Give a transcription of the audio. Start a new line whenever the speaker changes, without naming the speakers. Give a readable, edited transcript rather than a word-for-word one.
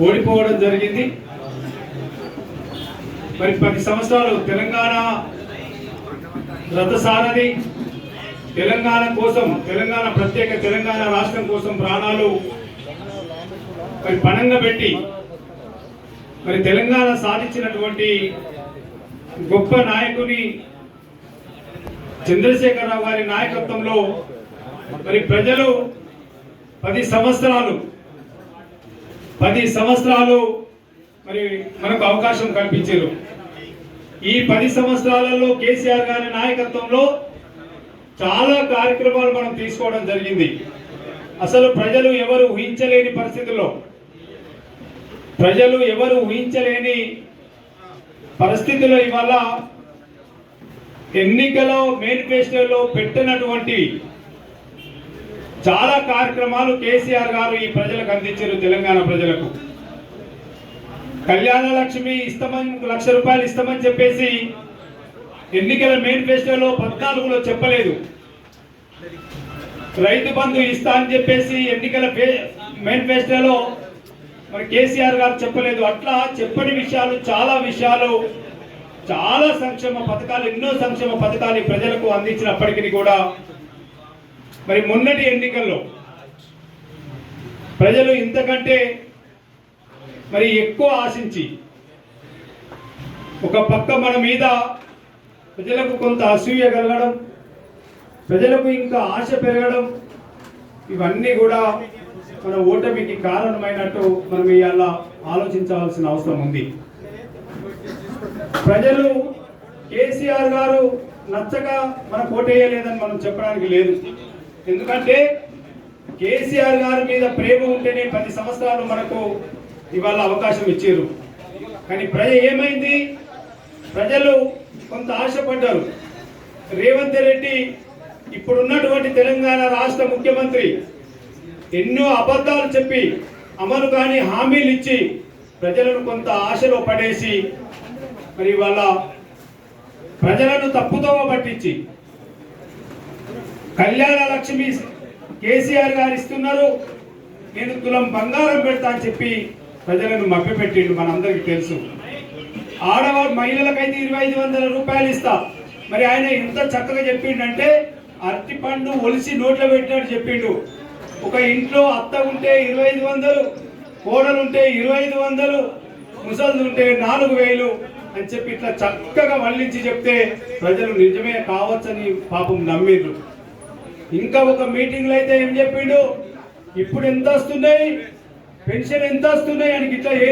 ఓడిపోవడం జరిగింది. మరి 10 సంవత్సరాలు తెలంగాణ రథసారథి తెలంగాణ కోసం, తెలంగాణ ప్రత్యేక తెలంగాణ రాష్ట్రం కోసం ప్రాణాలు మరి పణంగా పెట్టి మరి తెలంగాణ సాధించినటువంటి గొప్ప నాయకుని చంద్రశేఖరరావు గారి నాయకత్వంలో మరి ప్రజలు 10 సంవత్సరాలు మరి మనకు అవకాశం కల్పించారు. ఈ 10 సంవత్సరాలలో కేసీఆర్ గారి నాయకత్వంలో చాలా కార్యక్రమాలు మనం తీసుకోవడం జరిగింది. అసలు ప్రజలు ఎవరు ఊహించలేని పరిస్థితుల్లో, ఇవాళ ఎన్నికలో మేనిఫెస్టోలో పెట్టినటువంటి చాలా కార్యక్రమాలు కేసీఆర్ గారు ఈ ప్రజలకు అందించారు. తెలంగాణ ప్రజలకు కళ్యాణ లక్ష్మి ఇస్తామని, ₹1,00,000 ఇస్తామని చెప్పేసి ఎన్నికల మేనిఫెస్టోలో 14లో చెప్పలేదు. రైతు బంధు ఇస్తా అని చెప్పేసి ఎన్నికల మేనిఫెస్టోలో మరి కేసీఆర్ గారు చెప్పలేదు. అట్లా చెప్పని విషయాలు, చాలా సంక్షేమ పథకాలు, ఎన్నో సంక్షేమ పథకాలు ప్రజలకు అందించినప్పటికీ కూడా మరి మొన్నటి ఎన్నికల్లో ప్రజలు ఇంతకంటే మరి ఎక్కువ ఆశించి, ఒక పక్క మన మీద ప్రజలకు కొంత అసూయ కలగడం, ప్రజలకు ఇంకా ఆశ పెరగడం, ఇవన్నీ కూడా మన ఓటమికి కారణమైనట్టు మనం ఇవాళ ఆలోచించవలసిన అవసరం ఉంది. ప్రజలు కేసీఆర్ గారు నచ్చక మనకు ఓటేయలేదని మనం చెప్పడానికి లేదు. ఎందుకంటే కేసీఆర్ గారి మీద ప్రేమ ఉంటేనే 10 సంవత్సరాలు మనకు ఇవాళ అవకాశం ఇచ్చారు. కానీ ఏమైంది, ప్రజలు కొంత ఆశపడ్డారు. రేవంత్ రెడ్డి ఇప్పుడున్నటువంటి తెలంగాణ రాష్ట్ర ముఖ్యమంత్రి ఎన్నో అబద్ధాలు చెప్పి, అమలు కాని హామీలు ఇచ్చి ప్రజలను కొంత ఆశలో పడేసి మరి వాళ్ళ ప్రజలను తప్పుదోవ పట్టించి కళ్యాణ లక్ష్మి కేసీఆర్ గారు ఇస్తున్నారు, నేను తులం బంగారం పెడతా అని చెప్పి ప్రజలను మభ్యపెట్టిండు. మనందరికీ తెలుసు. ఆడవారు మహిళలకైతే ₹2,500 ఇస్తా. మరి ఆయన ఎంత చక్కగా చెప్పిండంటే, అరటి పండు ఒలిసి నోట్లో పెట్టినట్టు చెప్పిండు. ఒక ఇంట్లో అత్త ఉంటే 2,500, కోడలు ఉంటే 2,500, ముసలు ఉంటే 4,000 అని చెప్పి ఇట్లా చక్కగా వల్లించి చెప్తే ప్రజలు నిజమే కావచ్చని పాపం నమ్మిండ్రు. ఇంకా ఒక మీటింగ్లో అయితే ఏం చెప్పిండు, ఇప్పుడు ఎంత వస్తున్నాయి, పెన్షన్ ఎంత వస్తున్నాయి అని ఇట్లా